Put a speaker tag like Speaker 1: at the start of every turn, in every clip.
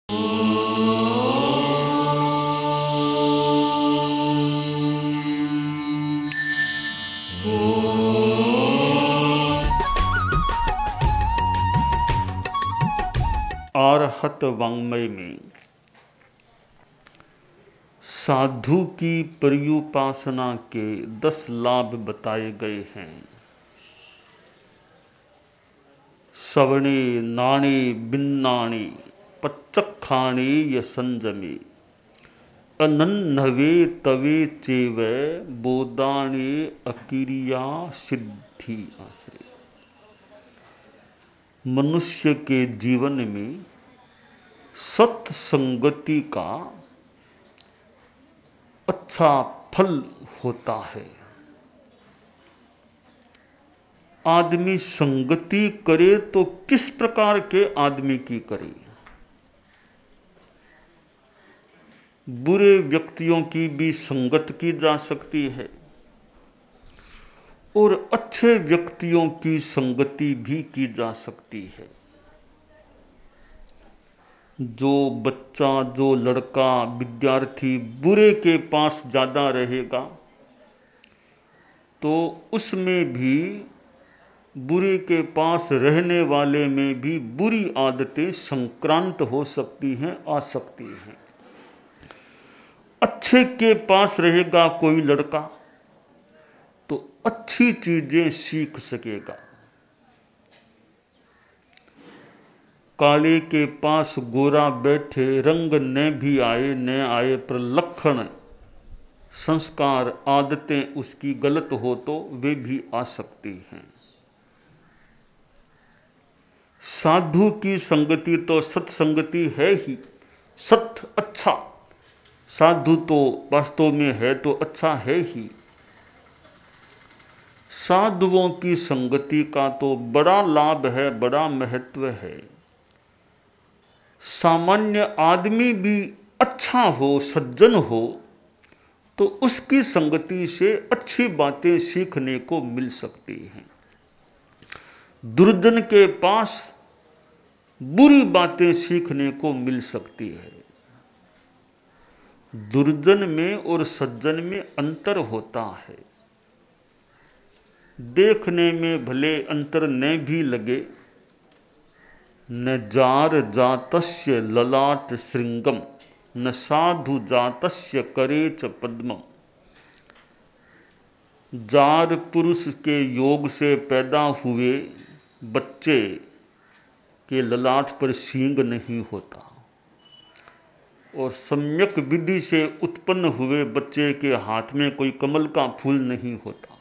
Speaker 1: आर्हत वाङ्मय में साधु की पर्युपासना के 10 लाभ बताए गए हैं। सवणे नाणे बिन्नाणे पच्चखाणे य संजमे अनन्नवे तवे चेव बोदाणे अकिरिया सिद्धि आश्रय। मनुष्य के जीवन में सत्संगति का अच्छा फल होता है। आदमी संगति करे तो किस प्रकार के आदमी की करे? बुरे व्यक्तियों की भी संगत की जा सकती है और अच्छे व्यक्तियों की संगति भी की जा सकती है। जो बच्चा, जो लड़का, विद्यार्थी बुरे के पास ज़्यादा रहेगा तो उसमें भी, बुरे के पास रहने वाले में भी बुरी आदतें संक्रांत हो सकती हैं, आ सकती हैं। अच्छे के पास रहेगा कोई लड़का तो अच्छी चीजें सीख सकेगा। काले के पास गोरा बैठे, रंग न भी आए न आए पर लक्षण, संस्कार, आदतें उसकी गलत हो तो वे भी आ सकती हैं। साधु की संगति तो सत्संगति है ही। सत्य अच्छा, साधु तो वास्तव में है तो अच्छा है ही। साधुओं की संगति का तो बड़ा लाभ है, बड़ा महत्व है। सामान्य आदमी भी अच्छा हो, सज्जन हो तो उसकी संगति से अच्छी बातें सीखने को मिल सकती हैं। दुर्जन के पास बुरी बातें सीखने को मिल सकती है। दुर्जन में और सज्जन में अंतर होता है। देखने में भले अंतर न भी लगे, न जार जातस्य ललाट श्रृंगम न साधु जातस्य करेच पद्मम। जार पुरुष के योग से पैदा हुए बच्चे के ललाट पर सींग नहीं होता और सम्यक विधि से उत्पन्न हुए बच्चे के हाथ में कोई कमल का फूल नहीं होता।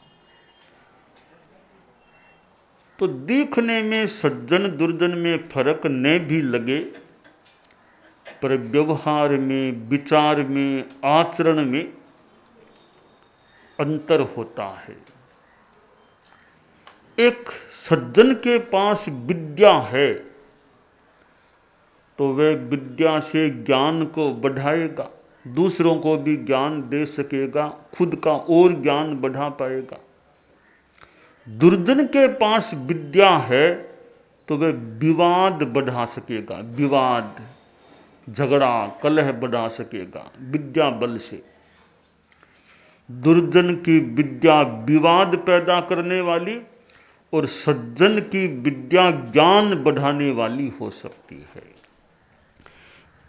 Speaker 1: तो देखने में सज्जन दुर्जन में फर्क न भी लगे पर व्यवहार में, विचार में, आचरण में अंतर होता है। एक सज्जन के पास विद्या है तो वह विद्या से ज्ञान को बढ़ाएगा, दूसरों को भी ज्ञान दे सकेगा, खुद का और ज्ञान बढ़ा पाएगा। दुर्जन के पास विद्या है तो वह विवाद बढ़ा सकेगा, विवाद, झगड़ा, कलह बढ़ा सकेगा विद्या बल से। दुर्जन की विद्या विवाद पैदा करने वाली और सज्जन की विद्या ज्ञान बढ़ाने वाली हो सकती है।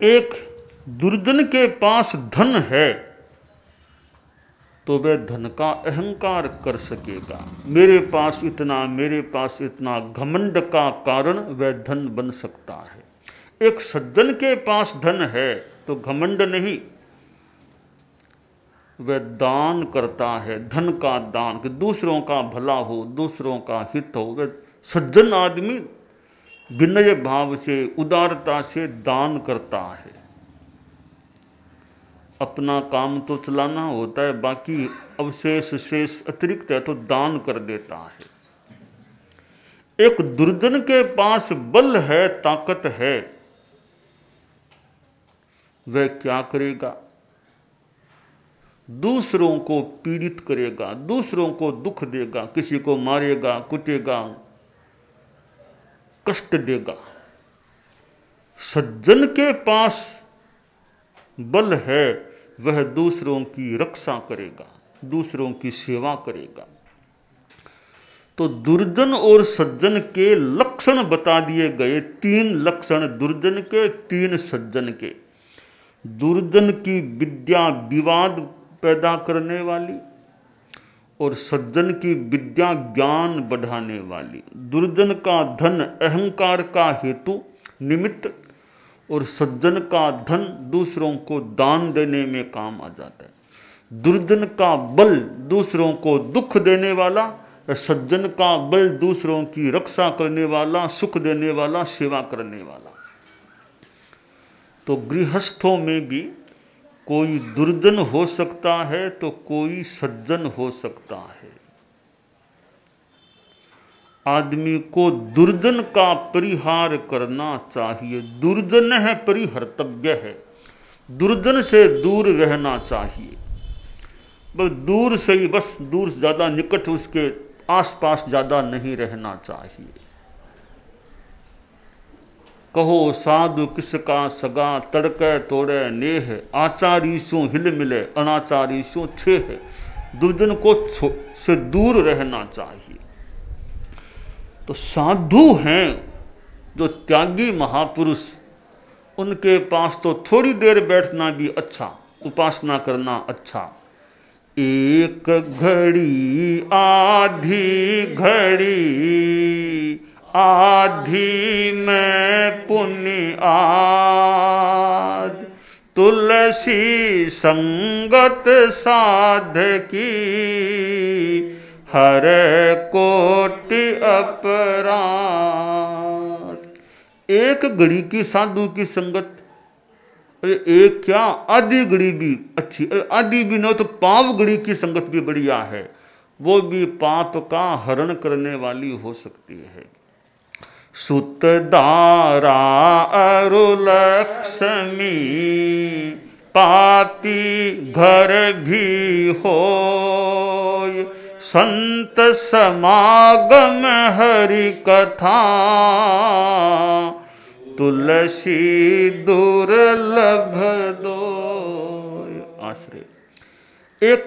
Speaker 1: एक दुर्जन के पास धन है तो वह धन का अहंकार कर सकेगा। मेरे पास इतना, मेरे पास इतना, घमंड का कारण वह धन बन सकता है। एक सज्जन के पास धन है तो घमंड नहीं, वह दान करता है, धन का दान, कि दूसरों का भला हो, दूसरों का हित हो। वह सज्जन आदमी विनय भाव से, उदारता से दान करता है। अपना काम तो चलाना होता है, बाकी अवशेष शेष अतिरिक्त है तो दान कर देता है। एक दुर्जन के पास बल है, ताकत है, वह क्या करेगा? दूसरों को पीड़ित करेगा, दूसरों को दुख देगा, किसी को मारेगा, कुटेगा, कष्ट देगा। सज्जन के पास बल है वह दूसरों की रक्षा करेगा, दूसरों की सेवा करेगा। तो दुर्जन और सज्जन के लक्षण बता दिए गए, 3 लक्षण दुर्जन के, 3 सज्जन के। दुर्जन की विद्या विवाद पैदा करने वाली और सज्जन की विद्या ज्ञान बढ़ाने वाली। दुर्जन का धन अहंकार का हेतु निमित्त और सज्जन का धन दूसरों को दान देने में काम आ जाता है। दुर्जन का बल दूसरों को दुख देने वाला, सज्जन का बल दूसरों की रक्षा करने वाला, सुख देने वाला, सेवा करने वाला। तो गृहस्थों में भी कोई दुर्जन हो सकता है तो कोई सज्जन हो सकता है। आदमी को दुर्जन का परिहार करना चाहिए। दुर्जन है परिहर्तव्य है, दुर्जन से दूर रहना चाहिए। बस दूर से ही, बस दूर, ज्यादा निकट उसके आसपास ज्यादा नहीं रहना चाहिए। कहो साधु किसका सगा, तड़के तोड़े नेह, आचारी सो हिल मिले, अनाचारी सो छेह। दुर्जन को से दूर रहना चाहिए। तो साधु हैं जो त्यागी महापुरुष, उनके पास तो थोड़ी देर बैठना भी अच्छा, उपासना करना अच्छा। एक घड़ी आधी घड़ी, आधी में पुण्य आद, तुलसी संगत साधकी, हर कोटि अपराध। एक घड़ी की साधु की संगत, अरे एक क्या, आधी घड़ी भी अच्छी, आधी भी न तो पाव घड़ी की संगत भी बढ़िया है, वो भी पाप का हरण करने वाली हो सकती है। सुत दारा अरु लक्ष्मी, पापी घर भी होय, संत समागम हरि कथा, तुलसी दुर्लभ दो आश्रय। एक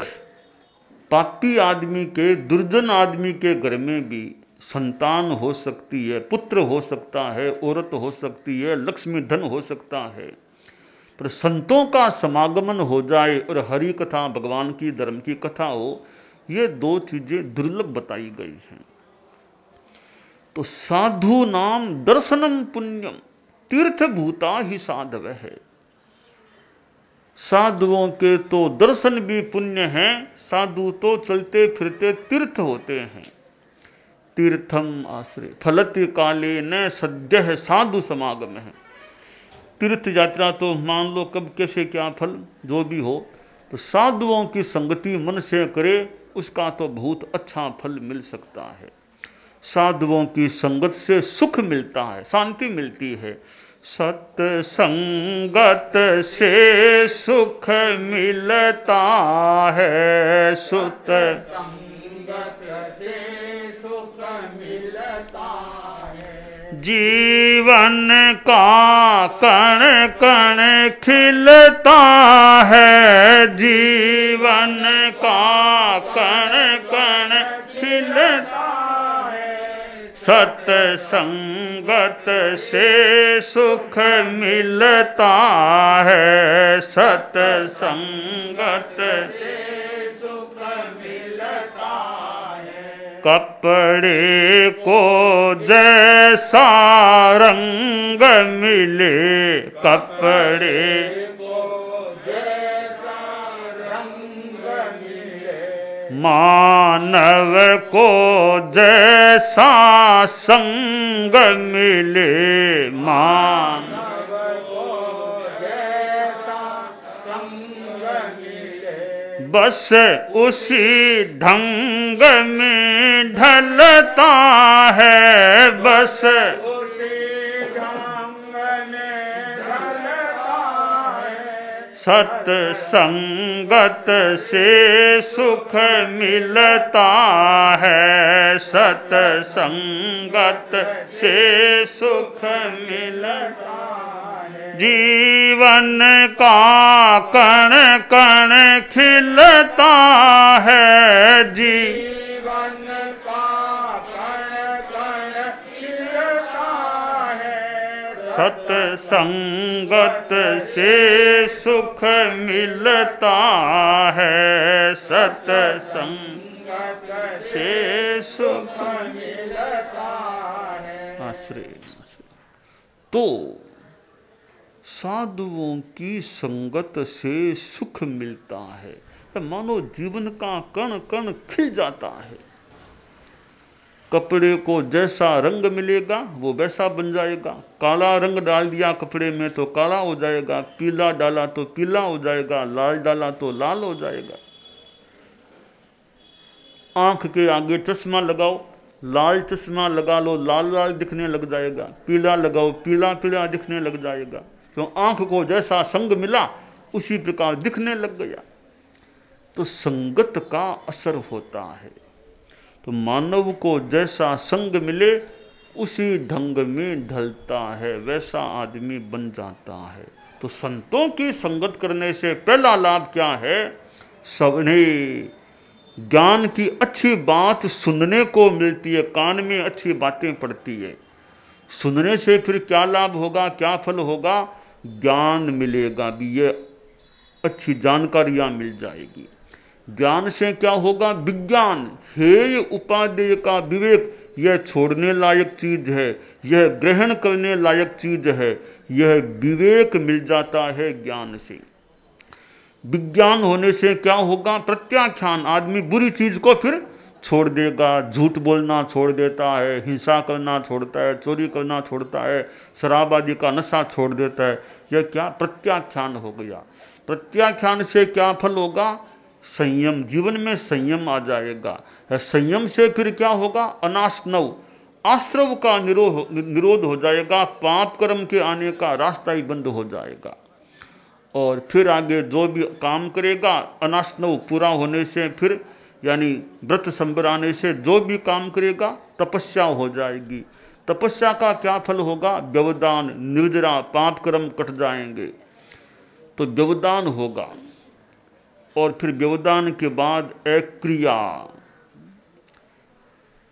Speaker 1: पापी आदमी के, दुर्जन आदमी के घर में भी संतान हो सकती है, पुत्र हो सकता है, औरत हो सकती है, लक्ष्मी धन हो सकता है, पर संतों का समागमन हो जाए और हरि कथा, भगवान की धर्म की कथा हो, ये 2 चीजें दुर्लभ बताई गई हैं। तो साधु नाम दर्शनम पुण्यम, तीर्थभूता ही साधव है। साधुओं के तो दर्शन भी पुण्य हैं, साधु तो चलते फिरते तीर्थ होते हैं। तीर्थम आश्रय फलति काले न सद्य साधु समागम है। तीर्थ यात्रा तो मान लो कब कैसे क्या फल जो भी हो, तो साधुओं की संगति मन से करे, उसका तो बहुत अच्छा फल मिल सकता है। साधुओं की संगत से सुख मिलता है, शांति मिलती है। सत्संगत से सुख मिलता है, सुत संगत से सुख मिलता है। जीवन का कण कण खिलता है, जीवन का कण कण खिलता है। सत्संगत से सुख मिलता है, सत्संगत से सुख मिलता है। कपड़े को जैसा रंग मिले, कपड़े को जैसा रंग मिले, मानव को जैसा संग मिले, मानव को जैसा संग मिले। बस उसी ढंग में ढलता है, बस उसी ढंग में ढलता है। सत्संगत से सुख मिलता है, सत्संगत से सुख मिलता है। जीवन का कण कण खिलता है, जीवन का कण कण खिलता है। सत्संगत से सुख मिलता है, सत्संगत से सुख मिलता है। आश्रय। तो साधुओं की संगत से सुख मिलता है, मानो जीवन का कण कण खिल जाता है। कपड़े को जैसा रंग मिलेगा वो वैसा बन जाएगा। काला रंग डाल दिया कपड़े में तो काला हो जाएगा, पीला डाला तो पीला हो जाएगा, लाल डाला तो लाल हो जाएगा। आंख के आगे चश्मा लगाओ, लाल चश्मा लगा लो, लाल लाल दिखने लग जाएगा। पीला लगाओ, पीला पीला दिखने लग जाएगा। तो आंख को जैसा संग मिला उसी प्रकार दिखने लग गया। तो संगत का असर होता है। तो मानव को जैसा संग मिले उसी ढंग में ढलता है, वैसा आदमी बन जाता है। तो संतों की संगत करने से पहला लाभ क्या है? सबने ज्ञान की अच्छी बात सुनने को मिलती है, कान में अच्छी बातें पड़ती है। सुनने से फिर क्या लाभ होगा, क्या फल होगा? ज्ञान मिलेगा भी, ये अच्छी जानकारियां मिल जाएगी। ज्ञान से क्या होगा? विज्ञान। हेय उपादेय का विवेक, यह छोड़ने लायक चीज है, यह ग्रहण करने लायक चीज है, यह विवेक मिल जाता है ज्ञान से। विज्ञान होने से क्या होगा? प्रत्याख्यान। आदमी बुरी चीज को फिर छोड़ देगा, झूठ बोलना छोड़ देता है, हिंसा करना छोड़ता है, चोरी करना छोड़ता है, शराब आदि का नशा छोड़ देता है। यह क्या? प्रत्याख्यान हो गया। प्रत्याख्यान से क्या फल होगा? संयम। जीवन में संयम आ जाएगा। संयम से फिर क्या होगा? अनाश्नव, आश्रव का निरोध हो जाएगा। पाप कर्म के आने का रास्ता ही बंद हो जाएगा। और फिर आगे जो भी काम करेगा, अनाश्नव पूरा होने से फिर यानी व्रत संबराने से जो भी काम करेगा तपस्या हो जाएगी। तपस्या का क्या फल होगा? व्यवदान, निर्जरा, पाप कर्म कट जाएंगे। तो व्यवदान होगा। और फिर व्यवदान के बाद एक क्रिया,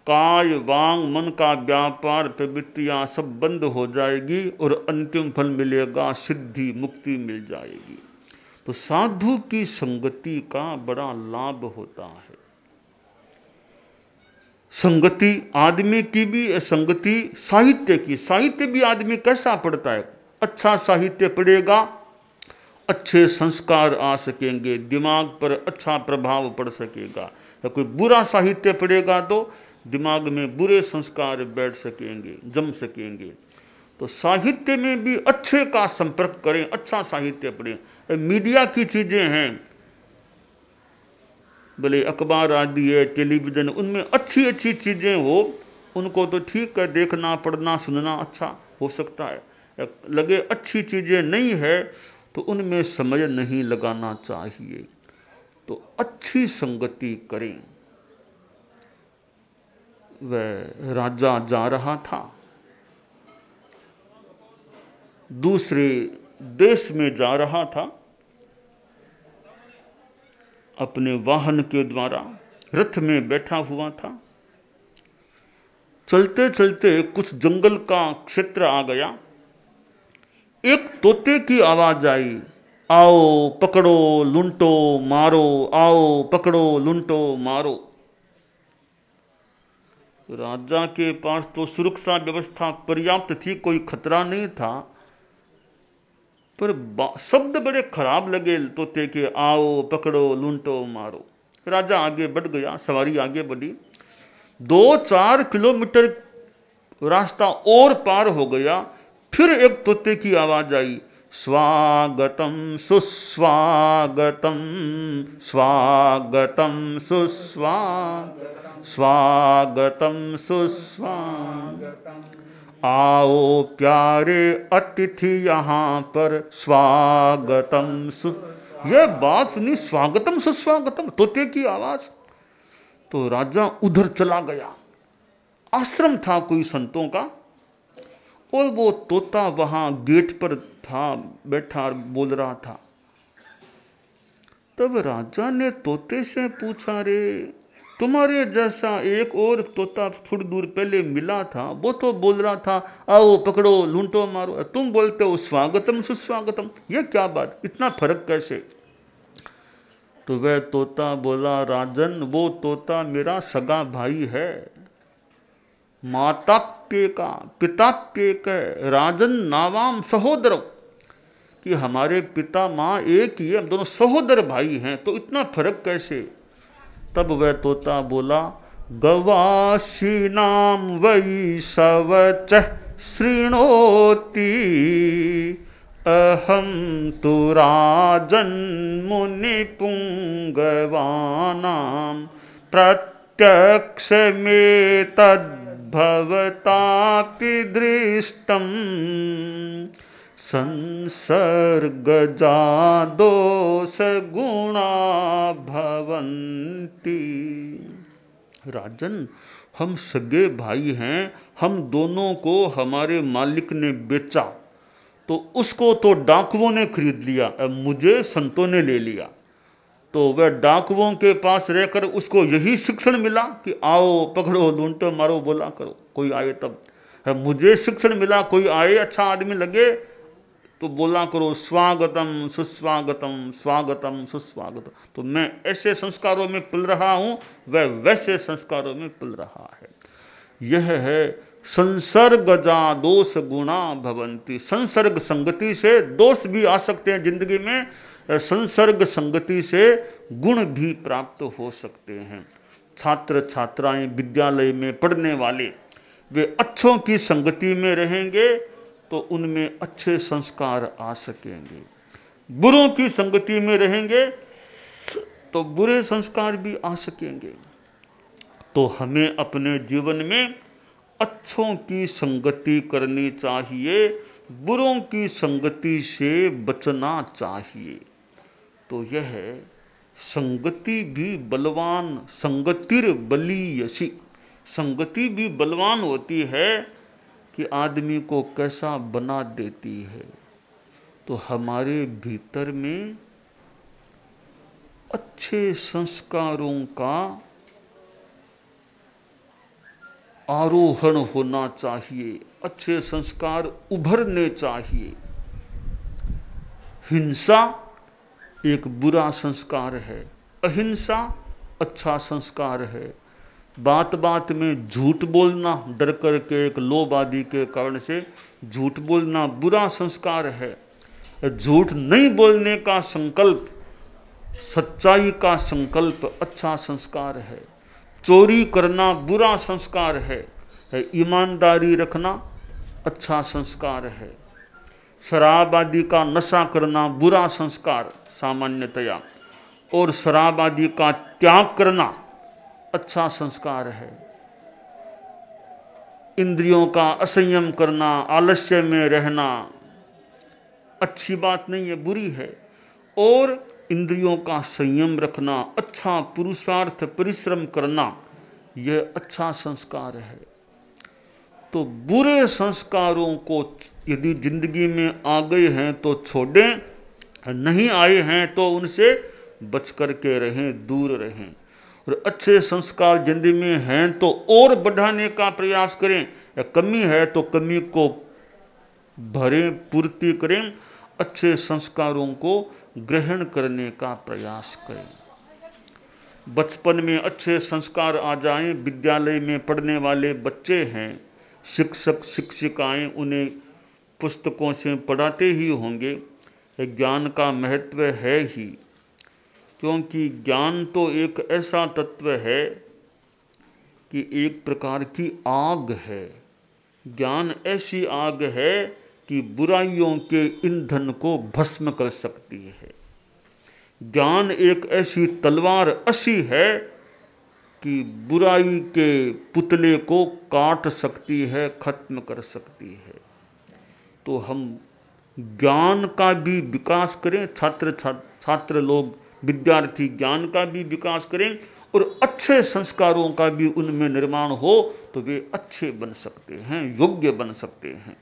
Speaker 1: काय वांग मन का व्यापार प्रवृत्तियां सब बंद हो जाएगी और अंतिम फल मिलेगा, सिद्धि, मुक्ति मिल जाएगी। तो साधु की संगति का बड़ा लाभ होता है। संगति आदमी की भी, संगति साहित्य की। साहित्य भी आदमी कैसा पढ़ता है? अच्छा साहित्य पढ़ेगा, अच्छे संस्कार आ सकेंगे, दिमाग पर अच्छा प्रभाव पड़ सकेगा। या कोई बुरा साहित्य पढ़ेगा तो दिमाग में बुरे संस्कार बैठ सकेंगे, जम सकेंगे। तो साहित्य में भी अच्छे का संपर्क करें, अच्छा साहित्य पढ़ें। मीडिया की चीजें हैं, भले अखबार आदि है, टेलीविजन, उनमें अच्छी अच्छी चीजें हो, उनको तो ठीक है, देखना, पढ़ना, सुनना अच्छा हो सकता है। लगे अच्छी चीजें नहीं है तो उनमें समय नहीं लगाना चाहिए। तो अच्छी संगति करें। वह राजा जा रहा था, दूसरे देश में जा रहा था, अपने वाहन के द्वारा रथ में बैठा हुआ था। चलते चलते कुछ जंगल का क्षेत्र आ गया। एक तोते की आवाज आई, आओ पकड़ो लूंटो मारो, आओ पकड़ो लूंटो मारो। राजा के पास तो सुरक्षा व्यवस्था पर्याप्त थी, कोई खतरा नहीं था, पर शब्द बड़े खराब लगे तोते के, आओ पकड़ो लूंटो मारो। राजा आगे बढ़ गया, सवारी आगे बढ़ी। 2-4 किलोमीटर रास्ता और पार हो गया, फिर एक तोते की आवाज आई, स्वागतम सुस्वागतम, स्वागतम सुस्वागतम, स्वागतम सुस्वागतम। आओ प्यारे अतिथि यहाँ पर, स्वागतम सु। यह बात सुनी, स्वागतम सुस्वागतम, तोते की आवाज। तो राजा उधर चला गया। आश्रम था कोई संतों का, और वो तोता वहां गेट पर था, बैठा बोल रहा था। तब राजा ने तोते से पूछा, रे तुम्हारे जैसा एक और तोता थोड़ी दूर पहले मिला था, वो तो बोल रहा था आओ पकड़ो लूंटो मारो, तुम बोलते हो स्वागतम सुस्वागतम, ये क्या बात, इतना फर्क कैसे? तो वह तोता बोला, राजन वो तोता मेरा सगा भाई है, माताप्य का पिताप्य का राजन नावाम सहोदर, कि हमारे पिता माँ एक ही है, हम दोनों सहोदर भाई हैं, तो इतना फर्क कैसे? तब वह तोता बोला, गवाशीनाम वै सवच श्रृणोति अहम तु राजन मुनि पुंगवानाम प्रत्यक्ष में तद्भवतापि दृष्टम संसर्गजा दोष गुणा भवन्ति। राजन हम सगे भाई हैं, हम दोनों को हमारे मालिक ने बेचा, तो उसको तो डाकुओं ने खरीद लिया, अब मुझे संतों ने ले लिया। तो वह डाकुओं के पास रहकर उसको यही शिक्षण मिला कि आओ पकड़ो लूंटो मारो बोला करो, कोई आए तब। मुझे शिक्षण मिला, कोई आए अच्छा आदमी लगे तो बोला करो स्वागतम सुस्वागतम स्वागतम सुस्वागतम। तो मैं ऐसे संस्कारों में पल रहा हूं, वह वैसे संस्कारों में पल रहा है। यह है संसर्गजा दोष गुणा भवंती। संसर्ग संगति से दोष भी आ सकते हैं जिंदगी में, संसर्ग संगति से गुण भी प्राप्त हो सकते हैं। छात्र छात्राएं विद्यालय में पढ़ने वाले वे अच्छों की संगति में रहेंगे तो उनमें अच्छे संस्कार आ सकेंगे, बुरों की संगति में रहेंगे तो बुरे संस्कार भी आ सकेंगे। तो हमें अपने जीवन में अच्छों की संगति करनी चाहिए, बुरों की संगति से बचना चाहिए। तो यह संगति भी बलवान, संगतिर बलीयसी, संगति भी बलवान होती है कि आदमी को कैसा बना देती है। तो हमारे भीतर में अच्छे संस्कारों का आरोहण होना चाहिए, अच्छे संस्कार उभरने चाहिए। हिंसा एक बुरा संस्कार है, अहिंसा अच्छा संस्कार है। बात बात में झूठ बोलना, डर करके एक लोभ आदि के कारण से झूठ बोलना बुरा संस्कार है। झूठ नहीं बोलने का संकल्प, सच्चाई का संकल्प अच्छा संस्कार है। चोरी करना बुरा संस्कार है, ईमानदारी रखना अच्छा संस्कार है। शराब आदि का नशा करना बुरा संस्कार सामान्यतया, और शराब आदि का त्याग करना अच्छा संस्कार है। इंद्रियों का असंयम करना, आलस्य में रहना अच्छी बात नहीं है, बुरी है। और इंद्रियों का संयम रखना, अच्छा पुरुषार्थ परिश्रम करना, यह अच्छा संस्कार है। तो बुरे संस्कारों को यदि जिंदगी में आ गए हैं तो छोड़ें, नहीं आए हैं तो उनसे बच करके रहें, दूर रहें। और अच्छे संस्कार जिंदगी में हैं तो और बढ़ाने का प्रयास करें, या कमी है तो कमी को भरें, पूर्ति करें। अच्छे संस्कारों को ग्रहण करने का प्रयास करें। बचपन में अच्छे संस्कार आ जाएं। विद्यालय में पढ़ने वाले बच्चे हैं, शिक्षक शिक्षिकाएं उन्हें पुस्तकों से पढ़ाते ही होंगे। ज्ञान का महत्व है ही, क्योंकि ज्ञान तो एक ऐसा तत्व है कि एक प्रकार की आग है। ज्ञान ऐसी आग है कि बुराइयों के ईंधन को भस्म कर सकती है। ज्ञान एक ऐसी तलवार असी है कि बुराई के पुतले को काट सकती है, खत्म कर सकती है। तो हम ज्ञान का भी विकास करें, छात्र लोग, विद्यार्थी ज्ञान का भी विकास करें और अच्छे संस्कारों का भी उनमें निर्माण हो तो वे अच्छे बन सकते हैं, योग्य बन सकते हैं।